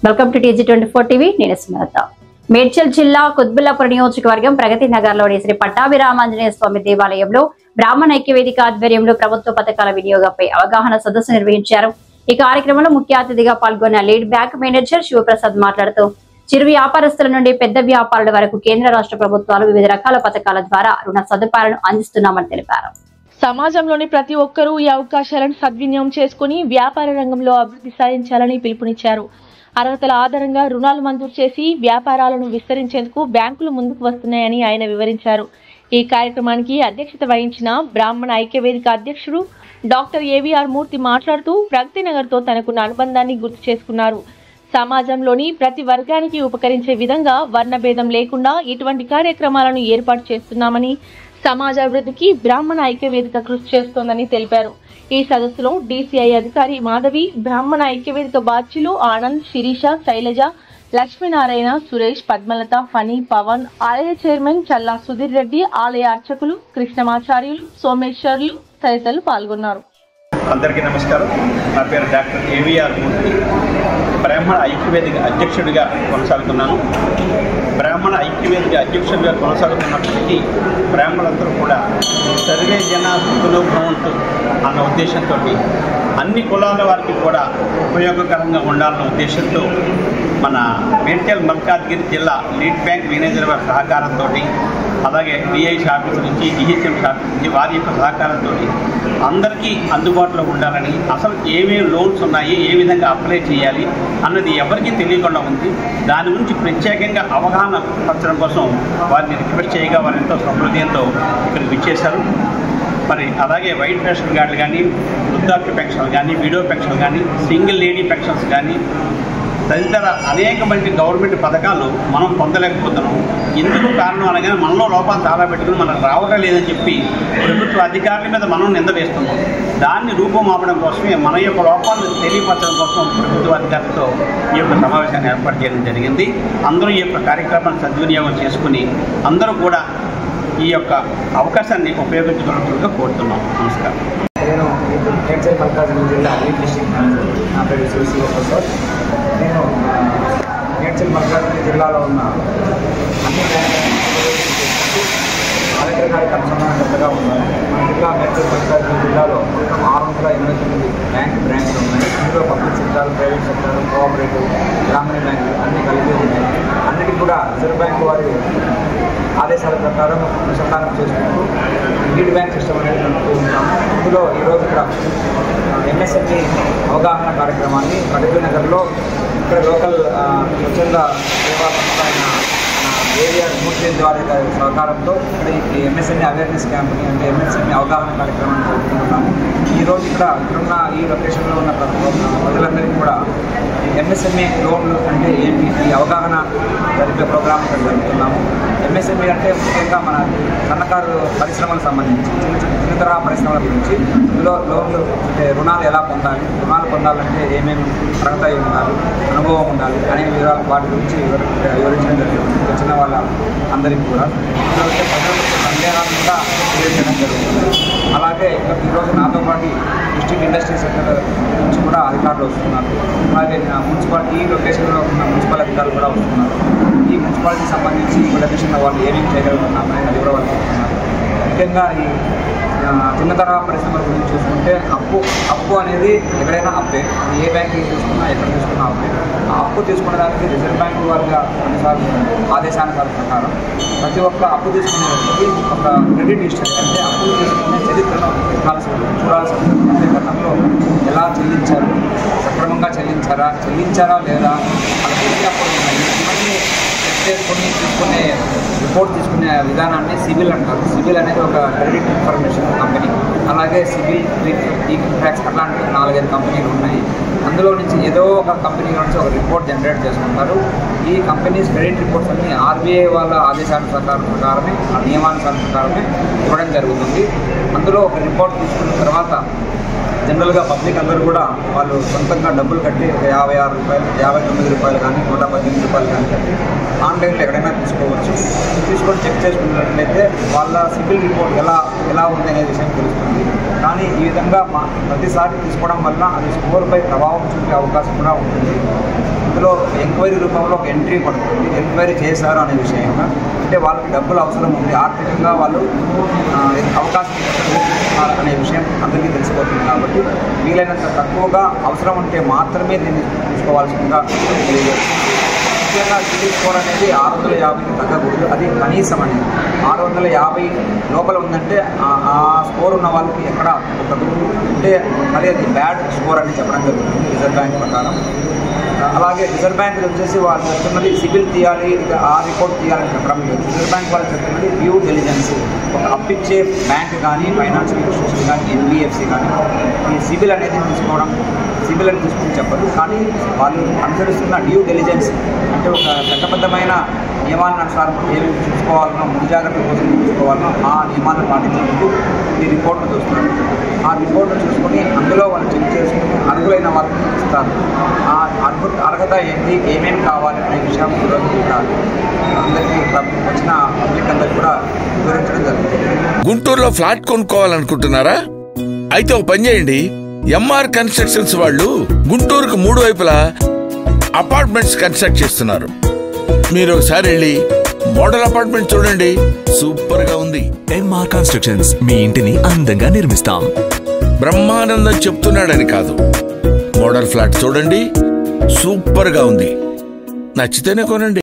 Welcome to TG24 TV. నేను స్మిత. మేడ్చల్ జిల్లా కుత్బుల్లాపూర్ నియోజకవర్గం ప్రగతి నగర్లోని శ్రీ పట్టాభిరామాంజనేయ స్వామి దేవాలయంలో బ్రాహ్మణ ఐక్యవేదిక ఆధ్వర్యంలో ప్రభుత్వ పథకాల వినియోగంపై అవగాహన సదస్సు నిర్వహించారు. ఈ కార్యక్రమంలో ముఖ్య అతిథిగా పాల్గొన్న లీడ్ బ్యాంక్ మేనేజర్ శివప్రసాద్ మాట్లాడుతూ చిరు వ్యాపారస్తుల నుండి పెద్ద వ్యాపారుల వరకు కేంద్ర రాష్ట్ర ప్రభుత్వాలు వివిధ రకాల పథకాల ద్వారా రుణ సదుపాయాలను అందిస్తున్నామని తెలిపారు. సమాజంలోని ప్రతి ఒక్కరూ ఈ అవకాశాలను సద్వినియోగం చేసుకుని వ్యాపార రంగంలో అభివృద్ధి సాధించాలని పిలుపునిచ్చారు. అర్హతల ఆధారంగా రుణాలు మంజూరు చేసి వ్యాపారాలను విస్తరించేందుకు బ్యాంకులు ముందుకు వస్తున్నాయని ఆయన వివరించారు. ఈ కార్యక్రమానికి అధ్యక్షత వహించిన బ్రాహ్మణ ఐక్యవేదిక అధ్యక్షుడు డాక్టర్ ఏవిఆర్ మూర్తి మాట్లాడుతూ ప్రగతి నగర్తో తనకున్న అనుబంధాన్ని గుర్తు చేసుకున్నారు. సమాజంలోని ప్రతి వర్గానికి ఉపకరించే విధంగా వర్ణభేదం లేకుండా ఇటువంటి కార్యక్రమాలను ఏర్పాటు చేస్తున్నామని, సమాజ అభివృద్ధికి బ్రాహ్మణ ఐక్యవేదిక కృషి చేస్తోందని తెలిపారు. ఈ సదస్సులో DCI అధికారి మాధవి, బ్రాహ్మణ ఐక్యవేదిక బాధ్యులు ఆనంద్, శిరీష, శైలజ, లక్ష్మీనారాయణ, సురేష్, పద్మలత, ఫణి, పవన్, ఆలయ చైర్మన్ చల్లా సుధీర్ రెడ్డి, ఆలయ అర్చకులు కృష్ణమాచార్యులు, సోమేశ్వర్లు తదితరులు పాల్గొన్నారు. అందరికీ నమస్కారం. నా పేరు డాక్టర్ ఏవిఆర్ మూర్తి. బ్రాహ్మణ ఐక్యవేదిక అధ్యక్షుడిగా కొనసాగుతున్నాను. బ్రాహ్మణ ఐక్యవేదిక అధ్యక్షుడిగా కొనసాగుతున్నప్పటికీ బ్రాహ్మణులందరూ కూడా సర్వే జన సుఖనో భవంతు అన్న ఉద్దేశంతో అన్ని కులాల వారికి కూడా ఉపయోగకరంగా ఉండాలన్న ఉద్దేశంతో మన మేడ్చల్ మల్కాజ్గిరి జిల్లా లీడ్ బ్యాంక్ మేనేజర్ వారి సహకారంతో, అలాగే DIC ఆఫీస్ నుంచి, DHM ఆఫీస్ నుంచి వారి యొక్క సహకారంతో అందరికీ అందుబాటులో ఉండాలని, అసలు ఏమేమి లోన్స్ ఉన్నాయి, ఏ విధంగా అప్లై చేయాలి అన్నది ఎవరికీ తెలియకుండా ఉంది. దాని గురించి ప్రత్యేకంగా అవగాహన పరచడం కోసం వారిని రిక్వెస్ట్ చేయగా వారు ఎంతో సహృదయంతో ఇక్కడికి విచ్చేశారు. మరి అలాగే వైట్ రేషన్ కార్డులు కానీ, వృద్ధాప్య పెన్షన్లు కానీ, విడో పెన్షన్లు కానీ, సింగిల్ లేడీ పెన్షన్స్ కానీ, తదితర అనేక మంది గవర్నమెంట్ పథకాలు మనం పొందలేకపోతున్నాం. ఎందుకు కారణం అనగానే మనలో లోపాలు చాలా పెట్టుకుని మనకు రావడం లేదని చెప్పి ప్రభుత్వ అధికారుల మీద మనం నింద వేస్తున్నాం. దాన్ని రూపుమాపడం కోసమే మన యొక్క లోపాలను తెలియపరచడం కోసం ప్రభుత్వ అధికారులతో ఈ యొక్క సమావేశాన్ని ఏర్పాటు చేయడం జరిగింది. అందరూ ఈ యొక్క కార్యక్రమాన్ని సద్వినియోగం చేసుకుని అందరూ కూడా ఈ యొక్క అవకాశాన్ని ఉపయోగించుకున్నట్లుగా కోరుతున్నాం. నమస్కారం. నేను మేడ్చల్ మల్కాజ్గిరి జిల్లా లీడ్ డిస్ట్రిక్ట్ మేనేజర్. నా పేరు శివప్రసాద్. నేను మేడ్చల్ మల్కాజ్గిరి జిల్లాలో ఉన్న అన్ని కలెక్టర్ గారికి అనుసంధానకర్తగా ఉన్నాను. మన జిల్లా మేడ్చల్ మల్కాజ్గిరి జిల్లాలో 689 బ్రాంచ్లు ఉన్నాయి. ఇందులో public sector, private sector, cooperative, గ్రామీణ బ్యాంకులు అన్నీ కలిపి ఉన్నాయి. అన్నిటికీ కూడా రిజర్వ్ బ్యాంక్ వారి ఆదేశాల ప్రకారం అనుసంధానం చేసుకుంటూ లీడ్ బ్యాంక్ సిస్టమ్ అనేది నడుపుతూ ఉంటాము. ఇందులో ఈరోజు ఇక్కడ MSME అవగాహన కార్యక్రమాన్ని ప్రగతి నగర్లో ఇక్కడ లోకల్ స్వచ్ఛంద సేవా సంస్థ అయిన ఏవిఆర్ మూర్తి ద్వారా సహకారంతో ఇక్కడ ఈ MSME అవేర్నెస్ క్యాంప్ని, అంటే MSME అవగాహన కార్యక్రమాన్ని జరుపుకుంటున్నాము. ఈరోజు ఇక్కడున్న ఈ లొకేషన్లో ఉన్న ప్రజలందరికీ కూడా MSME లోన్లు అంటే ఏంటి, ఈ అవగాహన జరిపే ప్రోగ్రాం ఇక్కడ జరుపుతున్నాము. MSME అంటే ముఖ్యంగా మన సన్నకారు పరిశ్రమలకు సంబంధించి చిన్న తరహా పరిశ్రమల గురించి ఇందులో లోన్లు అంటే రుణాలు ఎలా పొందాలి, రుణాలు పొందాలంటే ఏమేమి అర్హత ఉండాలి, అనుభవం ఉండాలి అనే వివరాలు వాటి గురించి వివరించడం జరుగుతుంది. వచ్చిన వాళ్ళ అందరికీ కూడా ప్రజలకు సందేహాలు కూడా వివరించడం జరుగుతుంది. అలాగే ఈరోజు నాతో పాటు డిస్ట్రిక్ట్ ఇండస్ట్రీ సెక్టర్ నుంచి కూడా అధికారులు వస్తున్నారు. అలాగే మున్సిపాలిటీ ఈ లొకేషన్లో ఉన్న మున్సిపల్ అధికారులు కూడా వస్తున్నారు. ఈ మున్సిపాలిటీకి సంబంధించి ఈ లొకేషన్లో వాళ్ళు ఏమేమి చేయగలుగుతున్నామని అది కూడా వాళ్ళు వస్తున్నారు. ముఖ్యంగా ఈ చిన్న తరహా పరిశ్రమల గురించి చూసుకుంటే అప్పు అనేది ఎక్కడైనా అప్పే, ఏ బ్యాంకుకి తీసుకున్నా ఎక్కడ తీసుకున్నా అప్పే. ఆ అప్పు తీసుకునేదానికి రిజర్వ్ బ్యాంకు వారి ఆదేశానుసార ప్రకారం ప్రతి ఒక్క అప్పు తీసుకునే వ్యక్తికి ఒక క్రెడిట్ హిస్టరీ, అంటే అప్పులు తీసుకునే చరిత్రను చూడాల్సి ఉంటుంది. అంటే గతంలో ఎలా చెల్లించారు, సక్రమంగా చెల్లించారా లేదా, వాళ్ళకి ఎన్ని అప్పులు ఉన్నాయి, ఇవన్నీ తీసుకునే రిపోర్ట్ తీసుకునే విధానాన్ని సిబిల్ అంటారు. సిబిల్ అనేది ఒక క్రెడిట్ ఇన్ఫర్మేషన్ కంపెనీ. అలాగే సిబిల్, ఈక్విఫాక్స్ అట్లాంటి 4-5 కంపెనీలు ఉన్నాయి. అందులో నుంచి ఏదో ఒక కంపెనీ నుంచి ఒక రిపోర్ట్ జనరేట్ చేసుకుంటారు. ఈ కంపెనీస్ క్రెడిట్ రిపోర్ట్స్ అన్ని RBI వాళ్ళ ఆదేశానుసారం ప్రకారమే, ఆ నియమానుసారం ప్రకారమే ఇవ్వడం జరుగుతుంది. అందులో ఒక రిపోర్ట్ తీసుకున్న తర్వాత జనరల్గా పబ్లిక్ అందరూ కూడా వాళ్ళు సొంతంగా డబ్బులు కట్టి 56 రూపాయలు, 59 రూపాయలు కానీ 118 రూపాయలు కానీ కట్టి ఆన్లైన్లో ఎక్కడైనా తీసుకోవచ్చు. తీసుకొని చెక్ చేసుకున్నట్లయితే వాళ్ళ సిబిల్ రిపోర్ట్ ఎలా ఉంది అనే విషయం తెలుస్తుంది. కానీ ఈ విధంగా ప్రతిసారి తీసుకోవడం వల్ల అది స్కోర్పై ప్రభావం చూపే అవకాశం కూడా ఉంటుంది. ఇందులో ఎంక్వైరీ రూపంలో ఒక ఎంట్రీ పడుతుంది. ఎంక్వైరీ చేశారు అనే విషయంగా, అంటే వాళ్ళకి డబ్బులు అవసరం ఉంది, ఆర్థికంగా వాళ్ళు అవకాశం అనే విషయం అందరికీ తెలిసిపోతుంది. కాబట్టి వీలైనంత తక్కువగా అవసరం ఉంటే మాత్రమే దీన్ని తీసుకోవాల్సిందిగా తెలియజేస్తుంది. ముఖ్యంగా సిబిల్ స్కోర్ అనేది 650కి తగ్గకూడదు. అది కనీసం అనేది 650 లోపల ఉందంటే ఆ స్కోర్ ఉన్న వాళ్ళకి ఎక్కడ అంటే మరి అది బ్యాడ్ స్కోర్ అని చెప్పడం జరుగుతుంది రిజర్వ్ బ్యాంక్ ప్రకారం. అలాగే రిజర్వ్ బ్యాంక్ వచ్చేసి వాళ్ళు చెప్తున్నది సిబిల్ తీయాలి, ఆ రిపోర్ట్ తీయాలని చెప్పడం లేదు. రిజర్వ్ బ్యాంక్ వాళ్ళు చెప్తున్నది డ్యూ డెలిజెన్స్. ఒక అప్పిచ్చే బ్యాంక్ కానీ, ఫైనాన్షియల్ ఇన్స్టిట్యూషన్ కానీ, ఎన్బిఎఫ్సి కానీ ఈ సిబిల్ అనేది తీసుకోవడం, సిబిల్ అని తీసుకుని చెప్పదు. కానీ వాళ్ళు అనుసరిస్తున్న డ్యూ డెలిజెన్స్ అంటే ఒక చట్టబద్ధమైన నియమాలను అనుసారం ఏమి చూసుకోవాలనో, ముందు జాగ్రత్త కోసం చూసుకోవాలనో ఆ నియమాలను పాటించేందుకు ఈ రిపోర్ట్ను చూస్తున్నారు. ఆ రిపోర్ట్ను చూసుకొని అందులో వాళ్ళు చెక్ చేసుకుని అర్హులైన వాళ్ళకి ఇస్తారు. ఆ అర్హత ఏంటి, ఏమేమి కావాలి అనే విషయం ఈరోజు అందరికీ వచ్చిన పబ్లిక్ అందరికీ కూడా వివరించడం జరుగుతుంది. గుంటూరులో ఫ్లాట్ కొనుక్కోవాలనుకుంటున్నారా? అయితే ఒక పని చేయండి, ఎంఆర్ కన్స్ట్రక్షన్స్ వాళ్ళు గుంటూరుకు 3 వైపులా అపార్ట్మెంట్స్ కన్స్ట్రక్ట్ చేస్తున్నారు. మీరు ఒకసారి వెళ్ళి మోడల్ అపార్ట్మెంట్ చూడండి, సూపర్ గా ఉంది. ఎంఆర్ కన్స్ట్రక్షన్స్, మీ ఇంటిని అందంగా నిర్మిస్తాం. బ్రహ్మానందం చెప్తున్నాడని కాదు, మోడల్ ఫ్లాట్ చూడండి, సూపర్ గా ఉంది. నచ్చితేనే కొనండి.